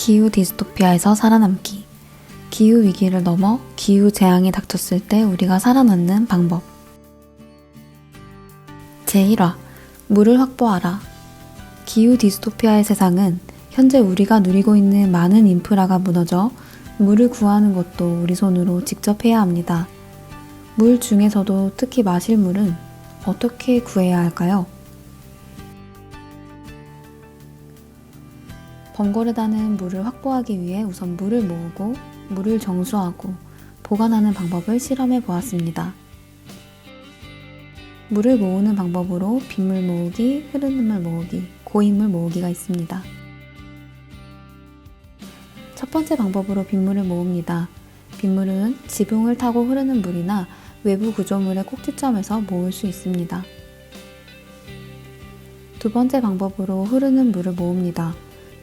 기후 디스토피아에서 살아남기. 기후 위기를 넘어 기후 재앙이 닥쳤을 때 우리가 살아남는 방법. 제1화 물을 확보하라. 기후 디스토피아의 세상은 현재 우리가 누리고 있는 많은 인프라가 무너져 물을 구하는 것도 우리 손으로 직접 해야 합니다. 물 중에서도 특히 마실 물은 어떻게 구해야 할까요? 번거르다는 물을 확보하기 위해 우선 물을 모으고 물을 정수하고 보관하는 방법을 실험해 보았습니다. 물을 모으는 방법으로 빗물 모으기, 흐르는 물 모으기, 고인물 모으기가 있습니다. 첫 번째 방법으로 빗물을 모읍니다. 빗물은 지붕을 타고 흐르는 물이나 외부 구조물의 꼭지점에서 모을 수 있습니다. 두 번째 방법으로 흐르는 물을 모읍니다.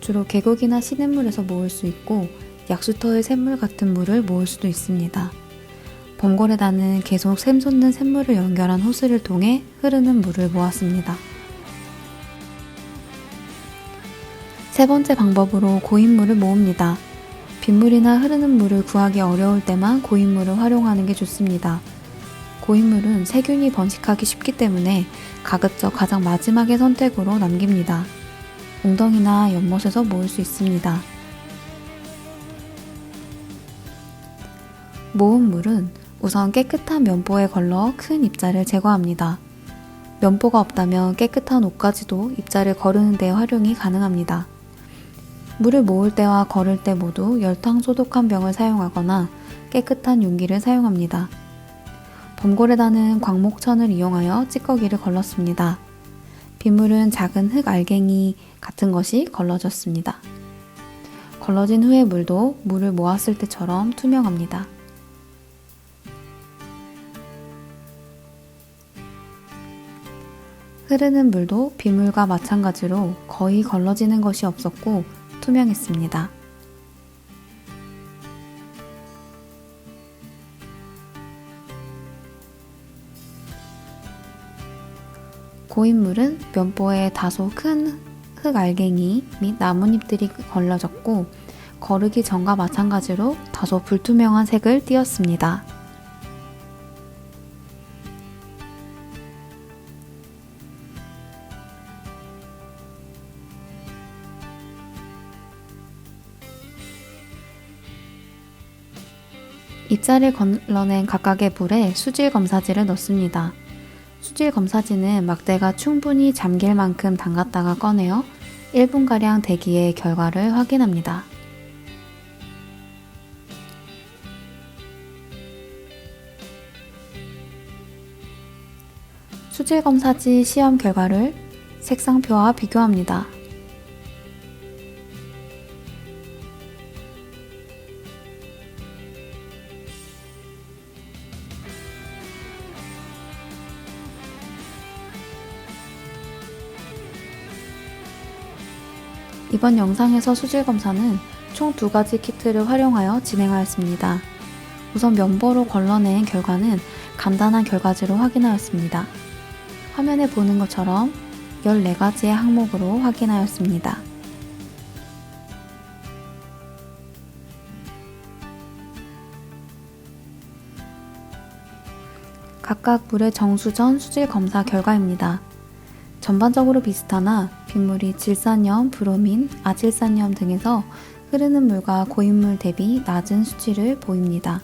주로 계곡이나 시냇물에서 모을 수 있고 약수터의 샘물 같은 물을 모을 수도 있습니다. 범고래단은 계속 샘솟는 샘물을 연결한 호스를 통해 흐르는 물을 모았습니다. 세 번째 방법으로 고인물을 모읍니다. 빗물이나 흐르는 물을 구하기 어려울 때만 고인물을 활용하는 게 좋습니다. 고인물은 세균이 번식하기 쉽기 때문에 가급적 가장 마지막의 선택으로 남깁니다. 웅덩이나 연못에서 모을 수 있습니다. 모은 물은 우선 깨끗한 면보에 걸러 큰 입자를 제거합니다. 면보가 없다면 깨끗한 옷가지도 입자를 거르는 데 활용이 가능합니다. 물을 모을 때와 거를 때 모두 열탕 소독한 병을 사용하거나 깨끗한 용기를 사용합니다. 범고래단은 광목천을 이용하여 찌꺼기를 걸렀습니다. 빗물은 작은 흙 알갱이 같은 것이 걸러졌습니다. 걸러진 후의 물도 물을 모았을 때처럼 투명합니다. 흐르는 물도 빗물과 마찬가지로 거의 걸러지는 것이 없었고 투명했습니다. 고인물은 면보에 다소 큰 흙 알갱이 및 나뭇잎들이 걸러졌고 거르기 전과 마찬가지로 다소 불투명한 색을 띄었습니다. 입자를 걸러낸 각각의 물에 수질 검사지를 넣습니다. 수질 검사지는 막대가 충분히 잠길 만큼 담갔다가 꺼내어 1분가량 대기해 결과를 확인합니다. 수질 검사지 시험 결과를 색상표와 비교합니다. 이번 영상에서 수질 검사는 총 2가지 키트를 활용하여 진행하였습니다. 우선 면보로 걸러낸 결과는 간단한 결과지로 확인하였습니다. 화면에 보는 것처럼 14가지의 항목으로 확인하였습니다. 각각 물의 정수 전 수질 검사 결과입니다. 전반적으로 비슷하나 빗물이 질산염, 브로민, 아질산염 등에서 흐르는 물과 고인물 대비 낮은 수치를 보입니다.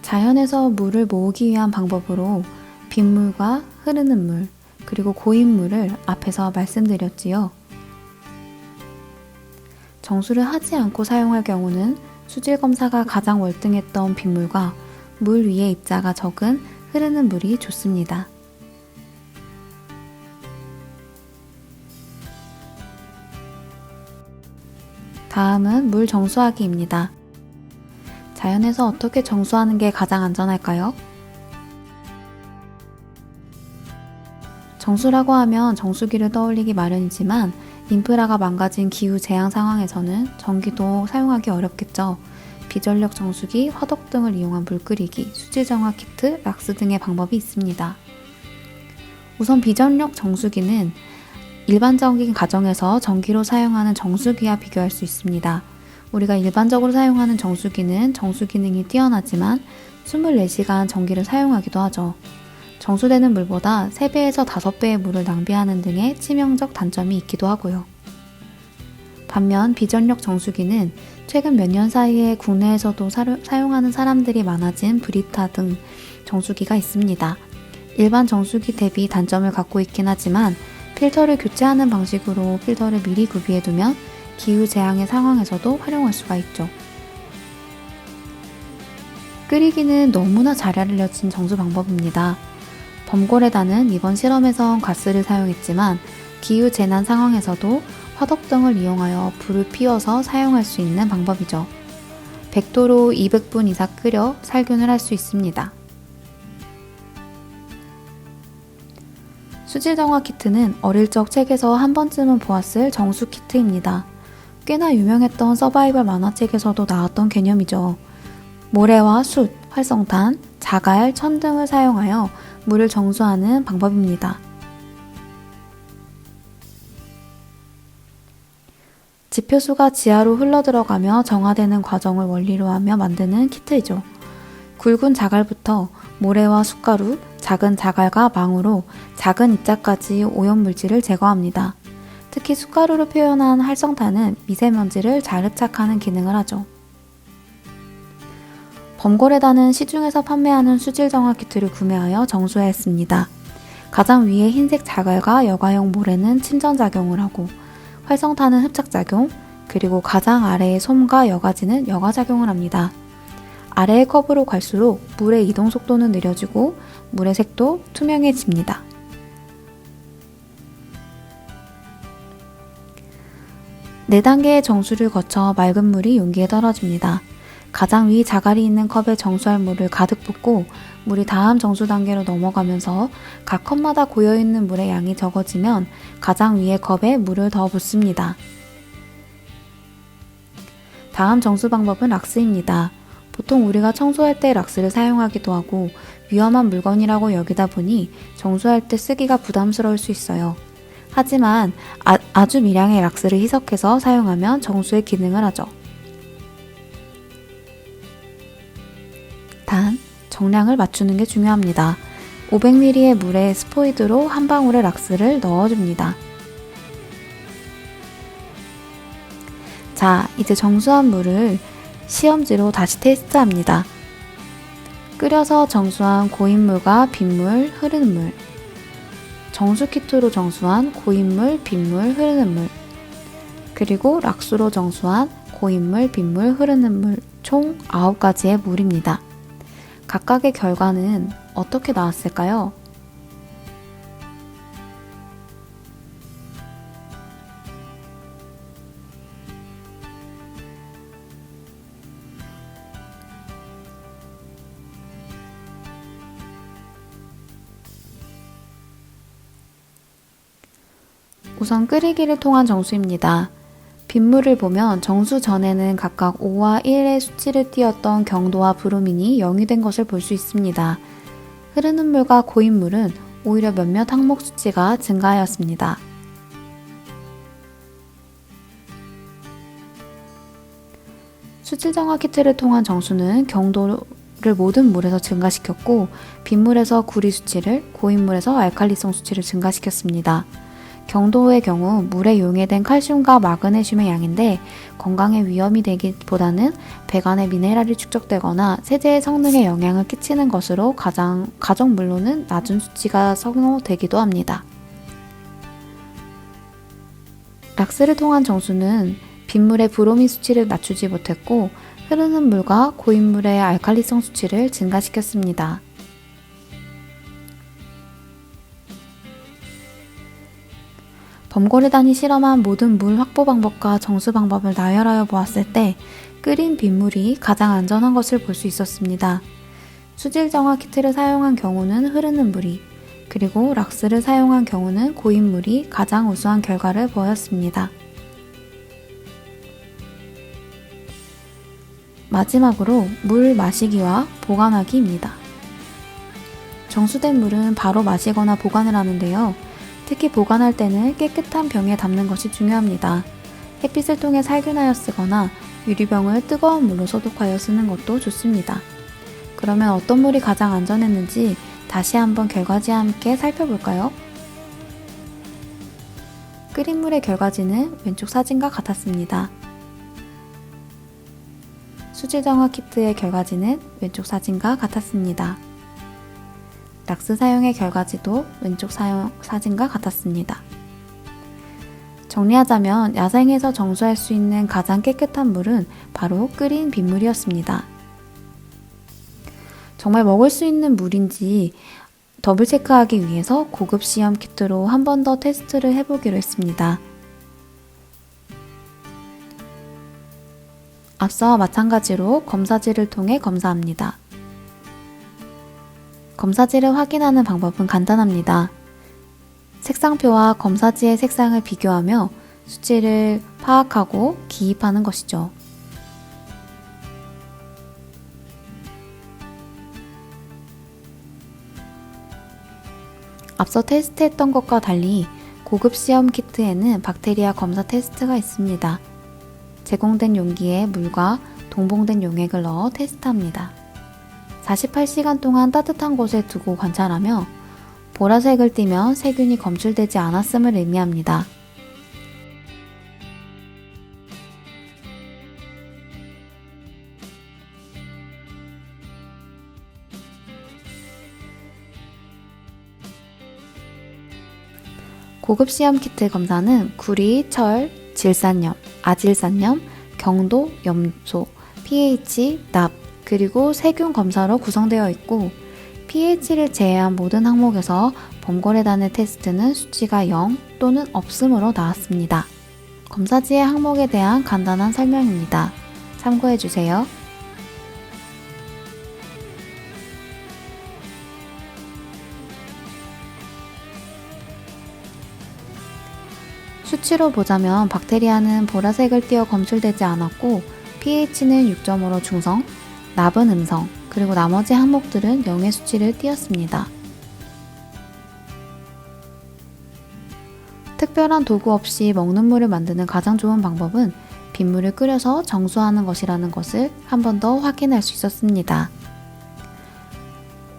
자연에서 물을 모으기 위한 방법으로 빗물과 흐르는 물, 그리고 고인물을 앞에서 말씀드렸지요. 정수를 하지 않고 사용할 경우는 수질 검사가 가장 월등했던 빗물과 물 위에 입자가 적은 흐르는 물이 좋습니다. 다음은 물 정수하기입니다. 자연에서 어떻게 정수하는 게 가장 안전할까요? 정수라고 하면 정수기를 떠올리기 마련이지만 인프라가 망가진 기후 재앙 상황에서는 전기도 사용하기 어렵겠죠. 비전력 정수기, 화덕 등을 이용한 물 끓이기, 수질 정화 키트, 락스 등의 방법이 있습니다. 우선 비전력 정수기는 일반적인 가정에서 전기로 사용하는 정수기와 비교할 수 있습니다. 우리가 일반적으로 사용하는 정수기는 정수 기능이 뛰어나지만 24시간 전기를 사용하기도 하죠. 정수되는 물보다 3배에서 5배의 물을 낭비하는 등의 치명적 단점이 있기도 하고요. 반면 비전력 정수기는 최근 몇 년 사이에 국내에서도 사용하는 사람들이 많아진 브리타 등 정수기가 있습니다. 일반 정수기 대비 단점을 갖고 있긴 하지만 필터를 교체하는 방식으로 필터를 미리 구비해두면 기후 재앙의 상황에서도 활용할 수가 있죠. 끓이기는 너무나 잘 알려진 정수 방법입니다. 범고래단은 이번 실험에선 가스를 사용했지만 기후 재난 상황에서도 화덕 등을 이용하여 불을 피워서 사용할 수 있는 방법이죠. 100도로 200분 이상 끓여 살균을 할 수 있습니다. 수질 정화 키트는 어릴 적 책에서 한 번쯤은 보았을 정수 키트입니다. 꽤나 유명했던 서바이벌 만화책에서도 나왔던 개념이죠. 모래와 숯, 활성탄, 자갈, 천 등을 사용하여 물을 정수하는 방법입니다. 지표수가 지하로 흘러들어가며 정화되는 과정을 원리로 하며 만드는 키트이죠. 굵은 자갈부터 모래와 숯가루, 작은 자갈과 망으로 작은 입자까지 오염물질을 제거합니다. 특히 숯가루로 표현한 활성탄은 미세먼지를 잘 흡착하는 기능을 하죠. 범고래단은 시중에서 판매하는 수질 정화 키트를 구매하여 정수했습니다. 가장 위에 흰색 자갈과 여과형 모래는 침전작용을 하고 활성탄은 흡착작용, 그리고 가장 아래의 솜과 여과지는 여과작용을 합니다. 아래의 컵으로 갈수록 물의 이동 속도는 느려지고 물의 색도 투명해집니다. 네 단계의 정수를 거쳐 맑은 물이 용기에 떨어집니다. 가장 위 자갈이 있는 컵에 정수할 물을 가득 붓고 물이 다음 정수 단계로 넘어가면서 각 컵마다 고여있는 물의 양이 적어지면 가장 위의 컵에 물을 더 붓습니다. 다음 정수 방법은 락스입니다. 보통 우리가 청소할 때 락스를 사용하기도 하고 위험한 물건이라고 여기다 보니 정수할 때 쓰기가 부담스러울 수 있어요. 하지만 아주 미량의 락스를 희석해서 사용하면 정수의 기능을 하죠. 단, 정량을 맞추는 게 중요합니다. 500ml의 물에 스포이드로 한 방울의 락스를 넣어줍니다. 자, 이제 정수한 물을 시험지로 다시 테스트합니다. 끓여서 정수한 고인물과 빗물, 흐르는 물, 정수 키트로 정수한 고인물, 빗물, 흐르는 물, 그리고 락수로 정수한 고인물, 빗물, 흐르는 물 총 9가지의 물입니다. 각각의 결과는 어떻게 나왔을까요? 우선 끓이기를 통한 정수입니다. 빗물을 보면 정수 전에는 각각 5와 1의 수치를 띄었던 경도와 브로민이 0이 된 것을 볼 수 있습니다. 흐르는 물과 고인 물은 오히려 몇몇 항목 수치가 증가하였습니다. 수질 정화 키트를 통한 정수는 경도를 모든 물에서 증가시켰고 빗물에서 구리 수치를, 고인물에서 알칼리성 수치를 증가시켰습니다. 경도의 경우 물에 용해된 칼슘과 마그네슘의 양인데 건강에 위험이 되기보다는 배관에 미네랄이 축적되거나 세제의 성능에 영향을 끼치는 것으로 가정물로는 낮은 수치가 선호되기도 합니다. 락스를 통한 정수는 빗물의 브로민 수치를 낮추지 못했고 흐르는 물과 고인물의 알칼리성 수치를 증가시켰습니다. 범고래단이 실험한 모든 물 확보 방법과 정수 방법을 나열하여 보았을 때 끓인 빗물이 가장 안전한 것을 볼 수 있었습니다. 수질 정화 키트를 사용한 경우는 흐르는 물이, 그리고 락스를 사용한 경우는 고인 물이 가장 우수한 결과를 보였습니다. 마지막으로 물 마시기와 보관하기입니다. 정수된 물은 바로 마시거나 보관을 하는데요. 특히 보관할 때는 깨끗한 병에 담는 것이 중요합니다. 햇빛을 통해 살균하여 쓰거나 유리병을 뜨거운 물로 소독하여 쓰는 것도 좋습니다. 그러면 어떤 물이 가장 안전했는지 다시 한번 결과지와 함께 살펴볼까요? 끓인 물의 결과지는 왼쪽 사진과 같았습니다. 수질정화 키트의 결과지는 왼쪽 사진과 같았습니다. 락스 사용의 결과지도 왼쪽 사진과 같았습니다. 정리하자면 야생에서 정수할 수 있는 가장 깨끗한 물은 바로 끓인 빗물이었습니다. 정말 먹을 수 있는 물인지 더블 체크하기 위해서 고급 시험 키트로 한 번 더 테스트를 해보기로 했습니다. 앞서와 마찬가지로 검사지를 통해 검사합니다. 검사지를 확인하는 방법은 간단합니다. 색상표와 검사지의 색상을 비교하며 수치를 파악하고 기입하는 것이죠. 앞서 테스트했던 것과 달리 고급 시험 키트에는 박테리아 검사 테스트가 있습니다. 제공된 용기에 물과 동봉된 용액을 넣어 테스트합니다. 48시간 동안 따뜻한 곳에 두고 관찰하며 보라색을 띠면 세균이 검출되지 않았음을 의미합니다. 고급 시험 키트 검사는 구리, 철, 질산염, 아질산염, 경도, 염소, pH, 납, 그리고 세균 검사로 구성되어 있고 pH를 제외한 모든 항목에서 범고래단의 테스트는 수치가 0 또는 없음으로 나왔습니다. 검사지의 항목에 대한 간단한 설명입니다. 참고해주세요. 수치로 보자면 박테리아는 보라색을 띄어 검출되지 않았고 pH는 6.5로 중성, 납은 음성, 그리고 나머지 항목들은 0의 수치를 띄었습니다. 특별한 도구 없이 먹는 물을 만드는 가장 좋은 방법은 빗물을 끓여서 정수하는 것이라는 것을 한 번 더 확인할 수 있었습니다.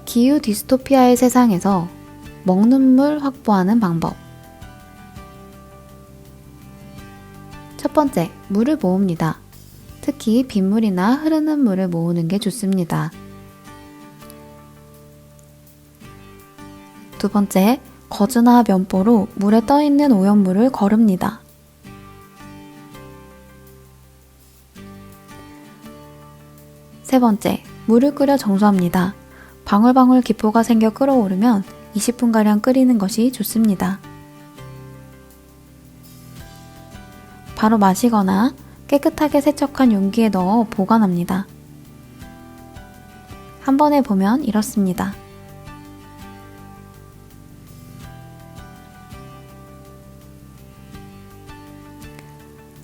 기후 디스토피아의 세상에서 먹는 물 확보하는 방법. 첫 번째, 물을 모읍니다. 특히 빗물이나 흐르는 물을 모으는 게 좋습니다. 두 번째, 거즈나 면보로 물에 떠있는 오염물을 거릅니다. 세 번째, 물을 끓여 정수합니다. 방울방울 기포가 생겨 끓어오르면 20분가량 끓이는 것이 좋습니다. 바로 마시거나 깨끗하게 세척한 용기에 넣어 보관합니다. 한 번에 보면 이렇습니다.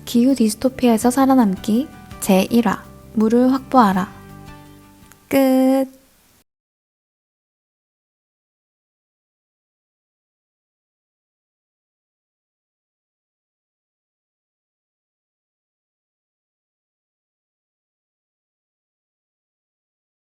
기후 디스토피아에서 살아남기 제1화 물을 확보하라. 끝.